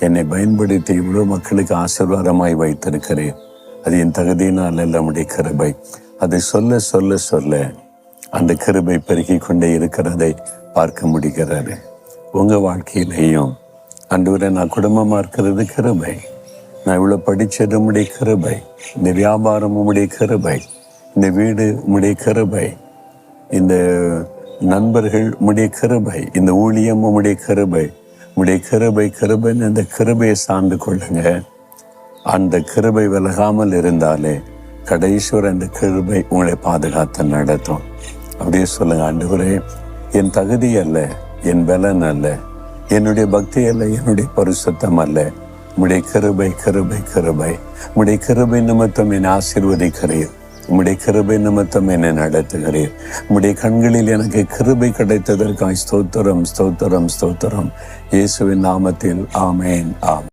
என்னை பயன்படுத்தி இவ்வளோ மக்களுக்கு ஆசீர்வாதமாய் வைத்திருக்கிறேன். அது என் தகுதியினால் அல்ல, உம்முடைய கிருபை. அதை சொல்ல சொல்ல சொல்ல அந்த கிருபை பெருகி கொண்டே இருக்கிறதை பார்க்க முடிகிறது. உங்கள் வாழ்க்கையிலையும் ஆண்டவரே, நான் குடும்பமாக இருக்கிறது கிருபை, நான் இவ்வளோ படித்தது உம்முடைய கிருபை, இந்த வியாபாரம் உம்முடைய கிருபை, இந்த வீடு உம்முடைய கிருபை, இந்த நண்பர்கள் உம்முடைய கிருபை, இந்த ஊழியம் உம்முடைய கிருபை, உம்முடைய கிருபை கிருபைன்னு அந்த கிருபையை சார்ந்து கொள்ளுங்க. அந்த கிருபை விலகாமல் இருந்தாலே கடைசிவரை அந்த கிருபை உங்களை பாதுகாத்து நடத்தும். அப்படியே சொல்லுங்க, ஆண்டவரே, என் தகுதி அல்ல, என் பலன் அல்ல, என்னுடைய பக்தி அல்ல, என்னுடைய பரிசுத்தம் அல்ல, உம்முடைய கிருபை கிருபை கிருபை. உம்முடைய கிருபை நிமித்தம் என்னை ஆசீர்வதிக்கிறீர், உம்முடைய கிருபை நிமித்தம் என்னை நடத்துகிறீர். உம்முடைய கண்களில் எனக்கு கிருபை கிடைத்ததற்காய் ஸ்தோத்திரம் ஸ்தோத்திரம் ஸ்தோத்திரம். இயேசுவின் நாமத்தில் ஆமேன். ஆம்.